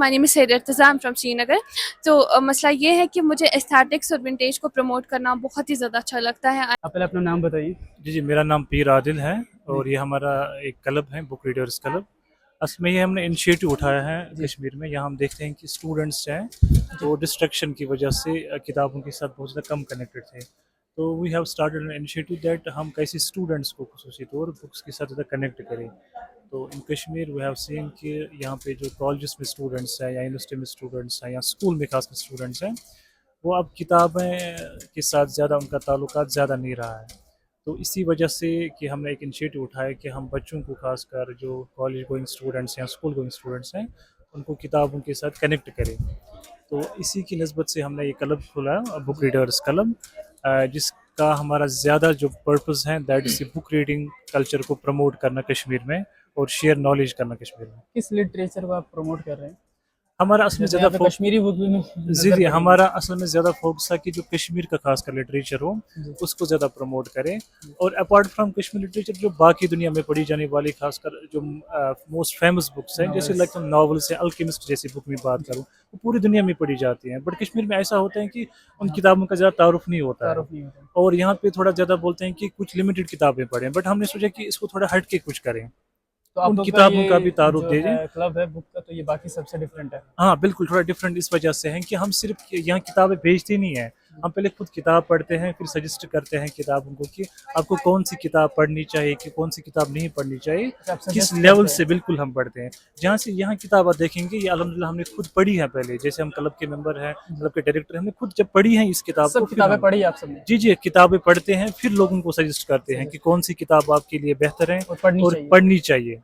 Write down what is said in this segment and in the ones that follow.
My name is Syeda I am from Srinagar. तो मसला ये है कि मुझे एस्थेटिक्स और विंटेज को प्रमोट करना बहुत ही ज़्यादा अच्छा लगता है। आप पहले अपना नाम बताइए। जी, मेरा नाम पीर आदिल है जी। और ये हमारा एक क्लब है, बुक रीडर्स क्लब। असल में ये हमने इनिशिएटिव उठाया है जी। कश्मीर में। यहाँ हम देखते हैं कि स्टूडेंट्स हैं, वो डिस्ट्रैक्शन की वजह से किताबों के साथ बहुत ज़्यादा कम कनेक्टेड थे। तो we have started an initiative that हम कैसे स्टूडेंट्स को ख़ुसूसी तौर बुक्स के साथ ज़्यादा कनेक्ट करें। तो इन कश्मीर वी हैव सीन कि यहाँ पे जो कॉलेजेस में स्टूडेंट्स हैं या यूनिवर्सिटी में स्टूडेंट्स हैं या स्कूल में खासकर स्टूडेंट्स हैं, वो अब किताबें के साथ ज़्यादा उनका ताल्लुकात ज़्यादा नहीं रहा है। तो इसी वजह से कि हमने एक इनिशिएटिव उठाया कि हम बच्चों को खासकर जो कॉलेज गोइंग स्टूडेंट्स हैं, स्कूल गोइंग स्टूडेंट्स हैं, उनको किताबों के साथ कनेक्ट करें। तो इसी की निस्बत से हमने ये क्लब खोला, बुक रीडर्स क्लब, जिसका हमारा ज़्यादा जो पर्पस है that is book reading culture को प्रमोट करना कश्मीर में और शेयर नॉलेज करना कश्मीर में। किस लिटरेचर को आप प्रमोट कर रहे हैं? हमारा असल में जैसे ज़्यादा यहाँ पे कश्मीरी बुक भी में जी नजर जी पड़ेगी। हमारा असल में ज़्यादा फोकस था कि जो कश्मीर का खासकर लिटरेचर हो जी। उसको ज़्यादा प्रमोट करें। और अपार्ट फ्रॉम कश्मीर लिटरेचर जो बाकी दुनिया में पढ़ी जाने वाली खासकर जो मोस्ट फेमस बुक्स हैं, जैसे लाइक नॉवेल्स हैं, अल्केमिस्ट जैसी बुक में बात करूँ, वो पूरी दुनिया में पढ़ी जाती हैं। बट कश्मीर में ऐसा होता है कि उन हाँ। किताबों का ज़्यादा तारुफ नहीं होता है तारुफ नहीं होता। और यहाँ पे थोड़ा ज़्यादा बोलते हैं कि कुछ लिमिटेड किताबें पढ़ें। बट हमने सोचा कि इसको थोड़ा हट के कुछ करें, तो आप उन लोग का किताबों का ये भी तारुफ जो दे है दें। क्लब है बुक का, तो ये बाकी सबसे डिफरेंट है। हाँ, बिल्कुल, थोड़ा डिफरेंट इस वजह से है कि हम सिर्फ़ यहाँ किताबें बेचते नहीं हैं। हम पहले खुद किताब पढ़ते हैं, फिर सजेस्ट करते हैं किताबों को कि आपको कौन-सी किताब पढ़नी चाहिए, कि कौन-सी किताब नहीं पढ़नी चाहिए, अच्छा, आप किस सजेस्ट लेवल करते से हैं। बिल्कुल हम पढ़ते हैं। जहाँ से यहाँ किताब आप देखेंगे, ये अल्हम्दुलिल्लाह हमने खुद पढ़ी है पहले, जैसे हम क्लब के मेंबर हैं, क्लब के डायरेक्टर हैं, हमने खुद जब पढ़ी है इस किताब को सब फिर किताबें हम पढ़ी आप सबने जी, जी, किताबें पढ़ते हैं, फिर लोगों को सजेस्ट करते हैं कि कौन-सी किताब आपके लिए बेहतर है और पढ़नी और चाहिए। पढ़नी चाहिए।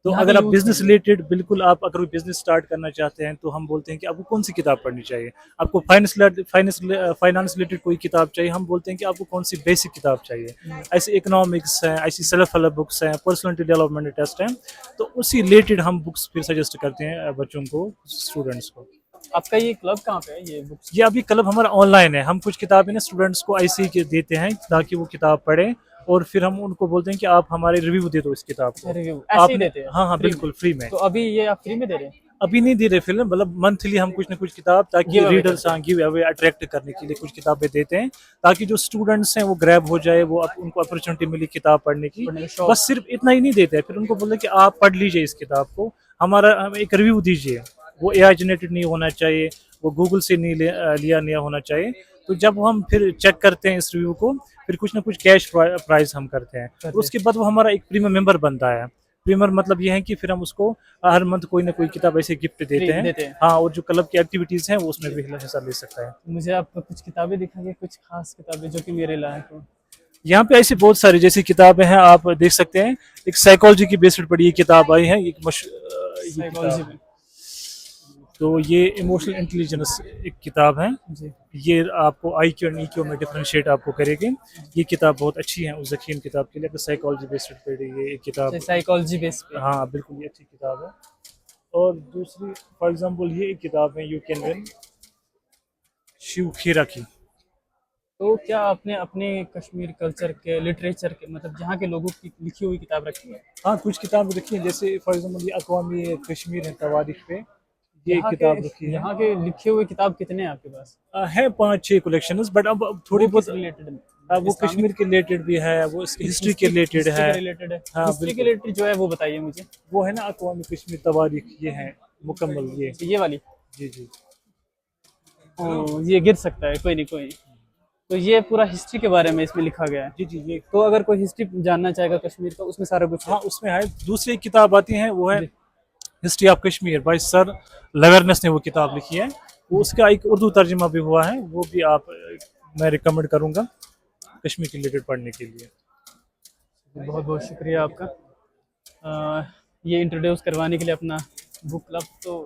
तो यहाँ पे अगर आप यूज बिज़नेस नहीं है। रिलेटेड बिल्कुल आप अगर कोई बिज़नेस स्टार्ट करना चाहते हैं, तो हम बोलते हैं कि आपको कौन-सी किताब पढ़नी चाहिए। आपको फाइनेंस रिलेटेड कोई किताब चाहिए, हम बोलते हैं कि आपको कौन-सी बेसिक किताब चाहिए। ऐसे इकोनॉमिक्स हैं, ऐसी सेल्फ हेल्प बुक्स हैं, पर्सनैलिटी डेवलपमेंट टेस्ट हैं, तो उसी रिलेटेड हम बुक्स फिर सजेस्ट करते हैं बच्चों को, स्टूडेंट्स को। आपका ये क्लब कहाँ पे है, ये बुक्स? ये अभी क्लब हमारा ऑनलाइन है। हम कुछ किताबें ना स्टूडेंट्स को ऐसे ही के देते हैं ताकि वो किताब पढ़ें और फिर हम उनको बोलते हैं कि आप हमारे रिव्यू दे दो इस किताब को। रिव्यू ऐसे ही आपने देते हैं हाँ, हाँ, फ्री बिल्कुल फ्री में। तो अभी ये आप फ्री में दे रहे हैं? अभी नहीं दे रहे फ़िल्म, मतलब मंथली हम कुछ ना कुछ किताब ताकि गिव अवे रीडर्स, करते हाँ, गिव अवे अट्रैक्ट करने के लिए कुछ किताबें देते हैं, ताकि जो स्टूडेंट्स हैं वो ग्रैब हो जाए, वो उनको अपॉर्चुनिटी मिली किताब पढ़ने की। पढ़ने का शौक। बस सिर्फ इतना ही नहीं देते हैं, फिर उनको बोलते हैं कि आप पढ़ लीजिए इस किताब को, हमें एक रिव्यू दीजिए। वो एआई जनरेटेड नहीं होना चाहिए, वो गूगल से नहीं लिया नहीं होना चाहिए। तो जब हम फिर चेक करते हैं इस रिव्यू को, फिर कुछ ना कुछ कैश प्राइज़ हम करते हैं। और उसके बाद वो हमारा एक प्रीमियम मेंबर बनता है। प्रीमियम मतलब ये है कि फिर हम उसको हर मंथ कोई ना कोई किताब ऐसे गिफ्ट देते फ्री हैं। देते हैं। हाँ, और जो क्लब की एक्टिविटीज़ हैं वो उसमें भी हिस्सा ले सकता है। मुझे आप कुछ किताबें दिखाइए, कुछ खास किताबें जो कि मेरे लायक हो। यहाँ पे ऐसी बहुत सारी जैसी किताबें हैं, आप देख सकते हैं। एक साइकोलॉजी की बेस्ड पर ये किताब आई है, ये साइकोलॉजी किताब। में। तो ये इमोशनल इंटेलिजेंस एक किताब है। जी। ये आपको आईक्यू एंड ईक्यू में डिफरेंशिएट आपको करेगी। ये किताब बहुत अच्छी है उस जकीन किताब के लिए, अगर साइकोलॉजी बेस्ड पे ये एक किताब। साइकोलॉजी बेस पे। हाँ, बिल्कुल ये अच्छी किताब है। और दूसरी फॉर एग्जांपल ये एक किताब है, यू कैन विन, शिव खेरा की। तो क्या आपने अपने कश्मीर कल्चर के लिटरेचर के मतलब जहाँ के लोगों की लिखी हुई किताब रखी है? हाँ, कुछ किताब रखी है, जैसे फॉर एग्जांपल ये अक़वामी कश्मीर है तवारीख पे, ये एक यहाँ के किताब रखी है। यहाँ के लिखे हुए किताब कितने हैं आपके पास? है 5-6 कलेक्शंस, बट अब थोड़ी वो बहुत किस रिलेटेड है? वो कश्मीर के रिलेटेड भी है, वो इसकी हिस्ट्री के रिलेटेड हिस्ट्री है। के रिलेटेड है। हाँ, हिस्ट्री के बिल्कुल। रिलेटेड जो है वो बताइए मुझे। वो है ना अक़वामी कश्मीर तवारीख, ये है मुकम्मल ये। ये वाली। जी, जी। ये गिर सकता है, कोई नहीं कोई नहीं। तो ये पूरा हिस्ट्री के बारे में इसमें लिखा गया है। जी, जी, ये। तो अगर कोई हिस्ट्री जानना चाहेगा कश्मीर का, उसमें सारा कुछ है। हाँ, उसमें है। दूसरी एक किताब आती है, वो है जी। History of Kashmir by sir Lawrence ने वो किताब लिखी है। वो उसका एक उर्दू तर्जुमा भी हुआ है, वो भी आप मैं रिकमेंड करूँगा कश्मीर के रिलेटेड पढ़ने के लिए। बहुत बहुत शुक्रिया आपका। ये इंट्रोड्यूस करवाने के लिए अपना बुक क्लब। तो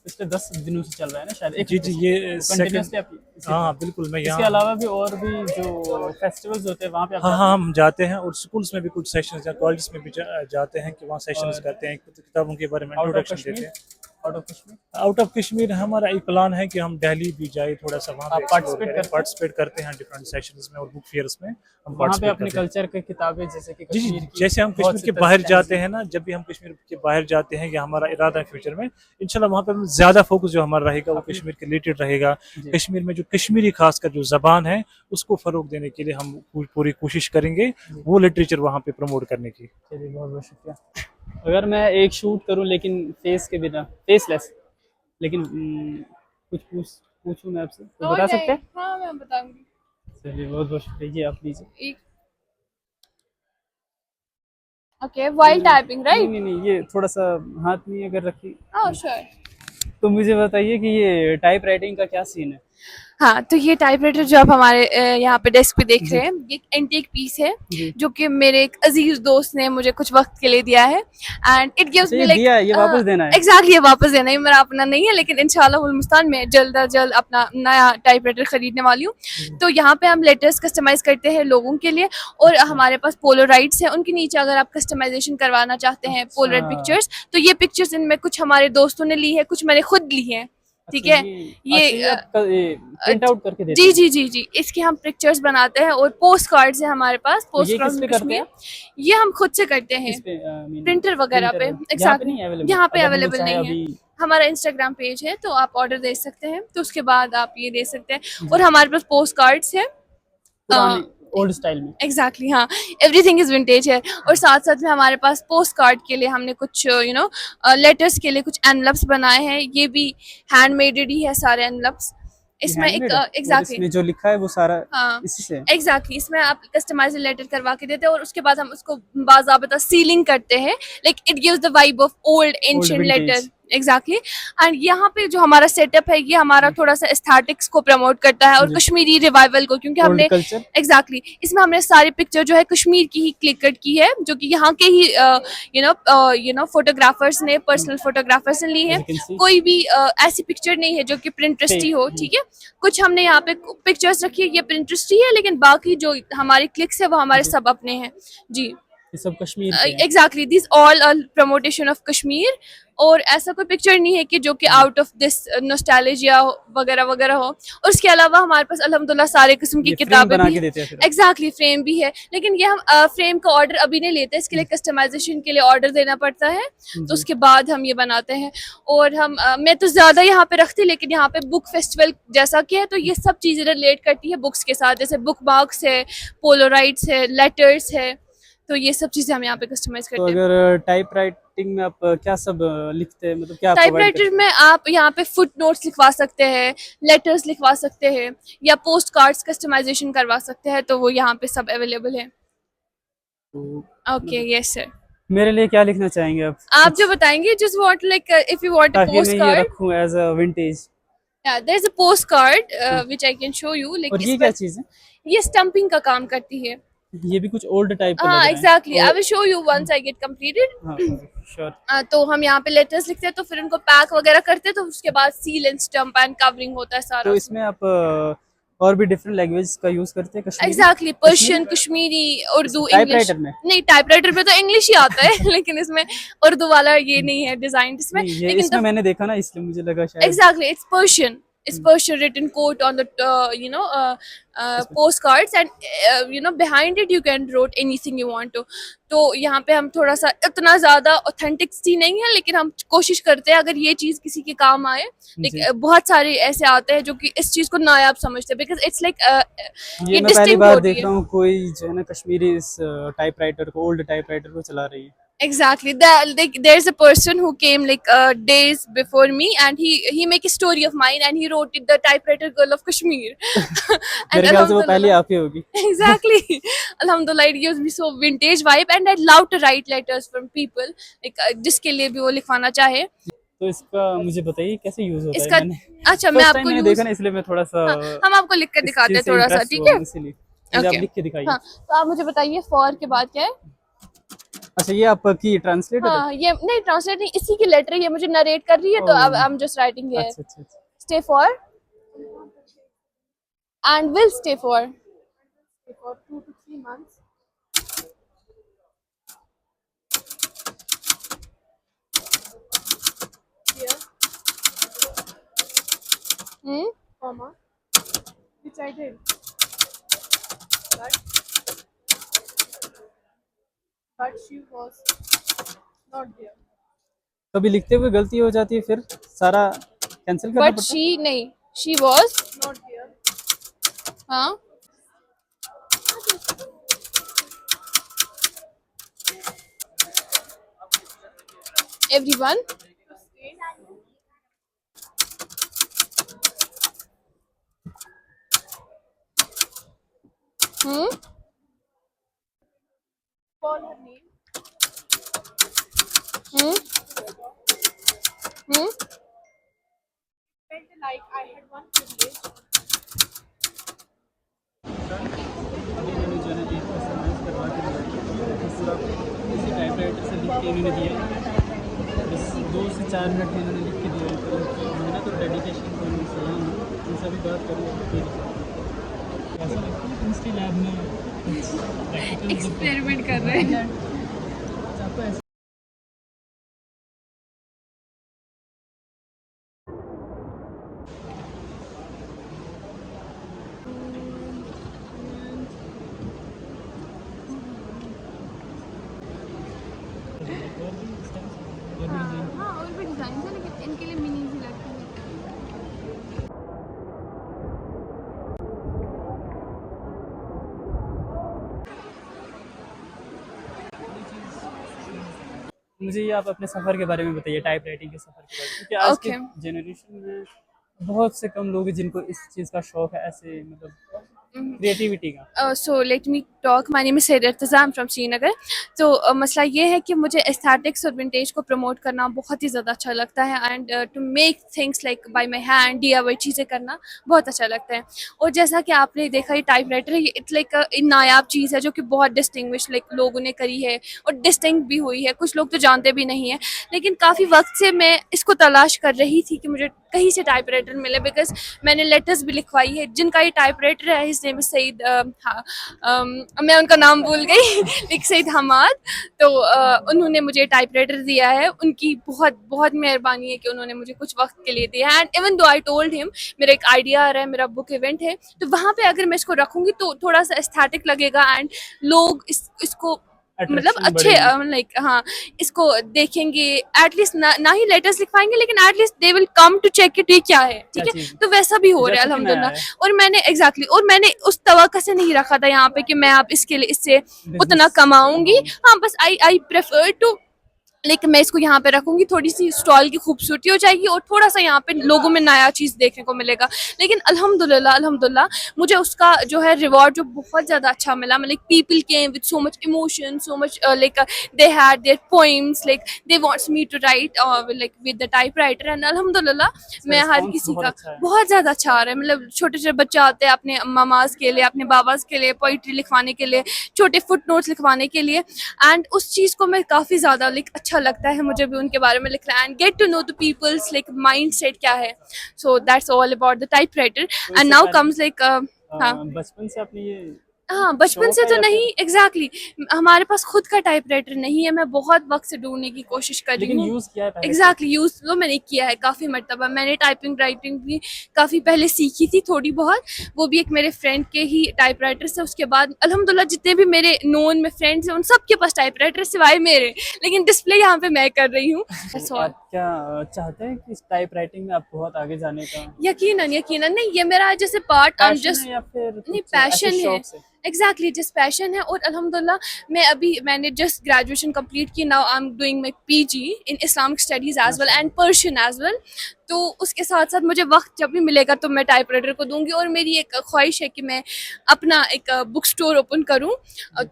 पिछले 10 दिनों से चल रहा है ना शायद? जी, जी, ये कंटिन्यूसली आप हाँ, बिल्कुल मैं इसके यहाँ। अलावा भी और भी जो फेस्टिवल्स होते हैं वहाँ पे आप हाँ, जाते हाँ, हैं? हम जाते हैं और स्कूल्स में भी कुछ सेशंस या कॉलेजेस में भी जाते हैं कि वहाँ सेशंस और करते हैं, किताबों के बारे में आउट ऑफ इंट्रोडक्शन देते कश्मीर? हैं। Out of Kashmir? Out of Kashmir हमारा एक प्लान है कि हम दिल्ली भी जाए, थोड़ा सा वहाँ आप पे participate पार्टिसिपेट करते हैं डिफरेंट सेशंस में और बुक फेयर्स में हम वहाँ पे पार्टिसिपेट अपने करते हैं। कल्चर की किताबें जैसे कि जी जी, कश्मीर की जैसे हम बहुत कश्मीर सी के बाहर तहजीब जाते हैं ना, जब भी हम कश्मीर के बाहर जाते हैं, या हमारा इरादा है फ्यूचर में इंशाल्लाह वहाँ पे हम ज़्यादा फोकस जो हमारा रहेगा वो अपनी- कश्मीर के रिलेटेड रहेगा। जी। कश्मीर में जो कश्मीरी खासकर जो ज़बान है उसको फ़रोग देने के लिए हम पूरी कोशिश करेंगे वो लिटरेचर वहाँ पे प्रमोट करने की। चलिए बहुत बहुत शुक्रिया। अगर मैं एक शूट करूं लेकिन फेस के बिना, फेसलेस, लेकिन कुछ पूछूं मैं आपसे तो बता सकते हैं? हाँ मैं बताऊंगी। चलिए बहुत बहुत शुक्रिया। ये आप लीजिए। एक ओके वाइल टाइपिंग नहीं राइट। नहीं नहीं, ये थोड़ा सा हाथ में अगर रखी ओह श्योर। तो मुझे बताइए कि ये टाइप राइटिंग का क्या सीन है? हाँ तो ये टाइपराइटर जो आप हमारे यहाँ पे डेस्क पे देख जी। रहे हैं, ये एक एंटीक पीस है जी। जो कि मेरे एक अजीज दोस्त ने मुझे कुछ वक्त के लिए दिया है एंड इट गिव्स अच्छा, मी ये लाइक दिया है, ये वापस देना है? एग्जैक्टली ये वापस देना है, मेरा अपना नहीं है लेकिन इंशाल्लाह मुस्तान में जल्द अज जल्द अपना नया टाइपराइटर खरीदने वाली हूँ। तो यहाँ पे हम लेटर्स कस्टमाइज करते हैं लोगों के लिए और हमारे पास पोलोराइड्स हैं, उनके नीचे अगर आप कस्टमाइजेशन करवाना चाहते हैं पोलराइड अच्छा। पिक्चर्स, तो ये पिक्चर्स इनमें कुछ हमारे दोस्तों ने ली है, कुछ मैंने खुद ली है। ठीक अच्छा, है ये अच्छा, ये आप प्रिंट आउट करके देते जी हैं? जी जी जी, इसके हम पिक्चर्स बनाते हैं और पोस्ट कार्ड्स है हमारे पास, तो पोस्ट ये कार्ड किस पे करते कश्मीर, हैं? ये हम खुद से करते हैं किस पे मीन प्रिंटर वगैरह पे। यहाँ पे एग्जैक्टली नहीं अवेलेबल? यहाँ पे अगर हम लोग अवेलेबल चाहें नहीं है। अभी हमारा इंस्टाग्राम पेज है तो आप ऑर्डर दे सकते हैं, तो उसके बाद आप ये दे सकते हैं। जी। और हमारे पास पोस्ट कार्ड्स है पुराने ओल्ड स्टाइल में? एग्जैक्टली हाँ, एवरीथिंग इज विंटेज है। और साथ साथ में हमारे पास पोस्ट कार्ड के लिए हमने कुछ लेटर्स के लिए कुछ एनवलप्स बनाए हैं, ये भी हैंडमेडेड ही है सारे एनवलप्स। ये इसमें एक हैंडमेड है और एग्जैक्टली इसमें जो लिखा है वो सारा हाँ इसी से है? एग्जैक्टली इसमें आप कस्टमाइज लेटर करवा के देते हैं और उसके बाद हम उसको बाज़ाबता सीलिंग करते हैं, like it gives the vibe of old old ancient letter. Vintage. Exactly and यहाँ पे जो हमारा सेटअप है ये हमारा थोड़ा सा एस्थेटिक्स को प्रमोट करता है और जी। कश्मीरी रिवाइवल को, क्योंकि ओल्ड हमने कल्चर। एग्जैक्टली इसमें हमने सारी पिक्चर जो है कश्मीर की ही क्लिक कट की है, जो कि यहाँ के ही फोटोग्राफर्स ने, पर्सनल फोटोग्राफर्स ने ली है। As you can see, कोई भी ऐसी पिक्चर नहीं है जो कि प्रिंटरेस्ट ही हो। ठीक है, कुछ हमने यहाँ पे पिक्चर्स रखी है, ये प्रिंटरेस्ट ही है, लेकिन बाकी जो हमारी क्लिक्स है वो हमारे जी। सब अपने हैं जी। ये सब कश्मीर के हैं? Exactly this all प्रमोटेशन of Kashmir. और ऐसा कोई पिक्चर नहीं है कि जो कि आउट ऑफ दिस नॉस्टैल्जिया वगैरह वगैरह हो। और उसके अलावा हमारे पास अल्हम्दुलिल्लाह सारे किस्म की ये फ्रेम किताबें बना भी के हैं। देते हैं फिर आप? एग्जैक्टली फ्रेम भी है, लेकिन ये हम फ्रेम का ऑर्डर अभी नहीं लेते, इसके लिए कस्टमाइजेशन के लिए ऑर्डर देना पड़ता है, तो जी। उसके बाद हम ये बनाते हैं। और हम मैं तो ज़्यादा यहाँ पे रखती, लेकिन यहाँ पे बुक फेस्टिवल जैसा कि है तो ये सब चीज़ें रिलेट करती है बुक्स के साथ, जैसे बुक मार्क्स है, पोलोराइड्स है, लेटर्स है, तो ये सब चीज़ें हम यहाँ पे कस्टमाइज तो करते हैं। अगर टाइप राइटिंग में आप क्या सब लिखते हैं, मतलब क्या प्रोवाइड टाइपराइटर करते में आप यहाँ पे फुट नोट्स लिखवा सकते हैं, लेटर्स लिखवा सकते हैं, या पोस्ट कार्ड्स कस्टमाइजेशन करवा सकते हैं, तो वो यहाँ पे सब अवेलेबल है। हैं? Okay yes sir. मेरे लिए क्या लिखना चाहेंगे आप जो बताएंगे, just want like if you want a ताकि पोस्ट मैं ये कार्ड, रखूं as a vintage? There is a post card which I can show you, like और ये इस क्या पर चीज़ है? ये स्टम्पिंग का काम करती है। ये भी कुछ ओल्ड टाइप के लग हाँ रहे हैं। एग्जैक्टली, आई और will show you once I get completed. हाँ श्योर। तो हम यहाँ पे लेटर्स लिखते हैं, तो फिर उनको पैक वगैरह करते हैं, तो उसके बाद seal and stump and covering होता है सारा तो उसमें। इसमें आप और भी डिफरेंट लैंग्वेज का यूज करते हैं? Kashmiri? Exactly Persian, Kashmiri, Urdu, English. Typewriter में? नहीं टाइपराइटर पे तो इंग्लिश ही आता है लेकिन इसमें उर्दू वाला ये नहीं है डिजाइन इसमें, नहीं, ये लेकिन इसमें तो मैंने देखा ना, इसलिए मुझे लगा शायद। Exactly it's Persian, it's Persian written quote on the postcards, and behind it you can wrote anything you want to. तो यहाँ पे हम थोड़ा सा इतना ज्यादा ऑथेंटिसिटी नहीं है, लेकिन हम कोशिश करते हैं अगर ये चीज किसी के काम आए। जी। बहुत सारे ऐसे आते हैं जो कि इस चीज को नायाब समझते हैं, बिकॉज इट्स लाइक ये ये मैं पहली distinct बार होती देख है। रहा हूँ कोई जो है ना कश्मीरी इस टाइपराइटर को, ओल्ड टाइपराइटर को चला रही है। Exactly. There's a person who came like days before me, and he make a story of mine, and he wrote it, the typewriter girl of Kashmir. And मेरे ख्याल से वो पहले Alhamdulillah, आप ही होगी। exactly. Alhamdulillah, it gives me so vintage vibe, and I love to write letters from people, like जिसके लिए भी वो लिखवाना चाहे। तो इसका मुझे बताइए कैसे यूज होता है? इसका मैंने अच्छा मैं फर्स्ट टाइम आपको मैंने use देखा ना, इसलिए मैं थोड़ा सा हम आपको लिख कर इस दिखाते चीज़ हैं से थोड़ा सा, impress ठीक हुआ है? हूँ, इसीलिए मुझे आप Okay. लिख के दिखाइए। हाँ तो आप मुझे बताइए फॉर के बाद क्या है? अच्छा, ये आपकी ट्रांसलेटर है? हाँ ये नहीं ट्रांसलेट नहीं, इसी की लेटर ये मुझे नरेट कर रही है, तो अब oh. I am just writing here. अच्छा अच्छा अच्छा। Stay for and will stay for 2 to 3 months. Here. Comma. Which I did. But she was not there. कभी लिखते हुए गलती हो जाती है फिर सारा कैंसिल करना But पड़ता है? she नहीं. She was not there. हाँ. Everyone. Call her name. Felt like I had one privilege. अभी मैंने जो है ना एक SMS करवा के दिया पूरा किसी टाइपराइटर से लिख के इन्होंने दिया बस 2 से 4 मिनट में इन्होंने लिख के दिया है तो उनकी मेहनत और डेडिकेशन को मैं सलाम दूँ उनसे अभी बात करूँ फिर ऐसा लगता है केमिस्ट्री लैब में एक्सपेरिमेंट कर रहे हैं. आपको ऐसा हाँ और भी डिजाइन है लेकिन इनके लिए मिनी सी लगती है. मुझे ये आप अपने सफ़र के बारे में बताइए टाइप राइटिंग के सफ़र के बारे में क्योंकि आज Okay. के जनरेशन में बहुत से कम लोग हैं जिनको इस चीज़ का शौक है ऐसे मतलब क्रिएटिविटी का So let me talk. My name is Sayyid Irtaza. I'm from Srinagar. तो मसला ये है कि मुझे एस्थेटिक्स और विंटेज को प्रमोट करना बहुत ही ज़्यादा अच्छा लगता है and to make things like by my hand DIY चीज़ें करना बहुत अच्छा लगता है. और जैसा कि आपने देखा ये टाइपराइटर है ये इट्स लाइक नायाब चीज़ है जो कि बहुत डिस्टिंग्विश लाइक लोगों ने करी है और डिस्टिंक्ट भी हुई है. कुछ लोग तो जानते भी नहीं है लेकिन काफ़ी वक्त से मैं इसको तलाश कर रही थी कि मुझे कहीं से टाइपराइटर मिले बिकॉज मैंने लेटर्स भी लिखवाई है जिनका ये टाइपराइटर है. हिज नेम इज सईद मैं उनका नाम भूल गई लेकिन सईद हमाद. तो उन्होंने मुझे टाइपराइटर दिया है. उनकी बहुत बहुत मेहरबानी है कि उन्होंने मुझे कुछ वक्त के लिए दिया है and even though I told him मेरा एक आइडिया आ रहा है मेरा बुक इवेंट है तो वहाँ पे अगर मैं इसको रखूँगी तो थोड़ा सा एस्थेटिक लगेगा एंड लोग इसको मतलब Attraction अच्छे बढ़ेगी। लाइक हाँ इसको देखेंगे एटलीस्ट ना ही लेटर्स लिखवाएंगे लेकिन at least they will come to check it ये क्या है. क्या ठीक है चीज़ तो वैसा भी हो रहा है जैसा कि नया अल्हम्दुलिल्लाह. है और मैंने एग्जैक्टली और मैंने उस तवक्को से नहीं रखा था यहाँ पे कि मैं आप इसके लिए इससे उतना बिजनेस कमाऊंगी. कमाऊँ हाँ बस आई प्रेफर टू लेकिन मैं इसको यहाँ पे रखूंगी थोड़ी सी स्टॉल की खूबसूरती हो जाएगी और थोड़ा सा यहाँ पे लोगों में नया चीज़ देखने को मिलेगा. लेकिन अल्हम्दुलिल्लाह अल्हम्दुलिल्लाह मुझे उसका जो है रिवॉर्ड जो बहुत ज़्यादा अच्छा मिला. Like people came with so much emotion so much like they had their poems like they wants me to write like with the typewriter and अल्हम्दुलिल्लाह मैं हर रिस्पॉन्स किसी बहुत का अच्छा है बहुत ज़्यादा अच्छा आ रहा है. मतलब छोटे छोटे बच्चे आते हैं अपने मामाज के लिए अपने बाबाज के लिए पोइट्री लिखवाने के लिए छोटे फुट नोट्स लिखवाने के लिए एंड उस चीज़ को मैं काफ़ी ज़्यादा लाइक अच्छा लगता है मुझे भी उनके बारे में लिखना and get to know the peoples like mind set क्या है. So that's all about the typewriter तो एंड इससे नाउ पहले कम्स लाइक हाँ बचपन से आपने ये हाँ बचपन शौक से है तो या नहीं फिर एग्जैक्टली हमारे पास खुद का टाइपराइटर नहीं है. मैं बहुत वक्त से ढूंढने की कोशिश कर रही लेकिन हूँ. यूज़ किया है पहले से एग्जैक्टली यूज तो मैंने किया है काफ़ी मरतबा. मैंने टाइपिंग राइटिंग भी काफ़ी पहले सीखी थी थोड़ी बहुत. वो भी एक मेरे फ्रेंड के ही टाइपराइटर से. उसके बाद अल्हम्दुलिल्लाह जितने भी मेरे नोन में फ्रेंड्स हैं उन सब के पास टाइपराइटर सिवाय मेरे. लेकिन डिस्प्ले यहाँ पे मैं कर रही हूँ. तो आप क्या चाहते हैं कि इस टाइप राइटिंग में आप बहुत आगे जाने का यकीनन यकीनन नहीं ये मेरा जैसे part I am passion just है या फिर नहीं कुछ ऐसे पैशन है शौक से एग्जैक्टली जिस पैशन है. और अल्हम्दुलिल्लाह मैंने जस्ट ग्रेजुएशन कंप्लीट की. Now I am doing my PG इन Islamic studies as well and Persian as well. तो उसके साथ साथ मुझे वक्त जब भी मिलेगा तो मैं टाइपराइटर को दूंगी. और मेरी एक ख्वाहिश है कि मैं अपना एक बुक स्टोर ओपन करूं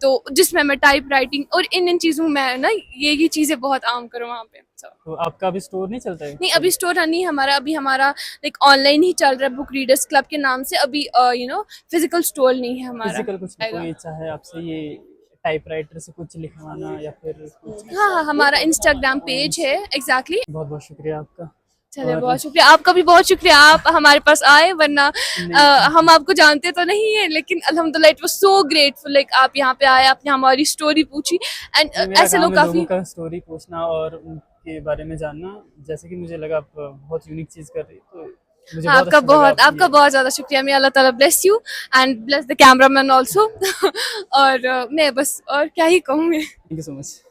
तो जिसमें मैं टाइप राइटिंग और इन चीज़ों में ना ये चीज़ें बहुत आम करूँ वहाँ पे. So, तो आपका अभी स्टोर नहीं चलता है नहीं अभी स्टोर नहीं हमारा. अभी हमारा लाइक ऑनलाइन ही चल रहा है बुक रीडर्स क्लब के नाम से. अभी फिजिकल स्टोर नहीं है हमारा. फिजिकल कुछ आएगा. कोई इच्छा है आपसे ये टाइपराइटर से कुछ लिखवाना या फिर कुछ हाँ हमारा इंस्टाग्राम पेज है एग्जैक्टली. बहुत बहुत शुक्रिया आपका चलिए और बहुत शुक्रिया आपका भी बहुत शुक्रिया आप हमारे पास आए वरना हम आपको जानते तो नहीं है लेकिन अल्हम्दुलिल्लाह it was so grateful like आप यहाँ पे आए आपने हमारी स्टोरी पूछी एंड मेरा ऐसे काम लोग है काफी लोगों का स्टोरी पूछना और उनके बारे में जानना जैसे कि मुझे लगा आप बहुत यूनिक चीज़ कर रही तो मुझे आपका अच्छा लगा बहुत आपकी आपका बहुत ज़्यादा शुक्रिया। मैं, अल्लाह ताला bless you and bless the cameraman also. और मैं बस और क्या ही कहूँ मैं। Thank you so much.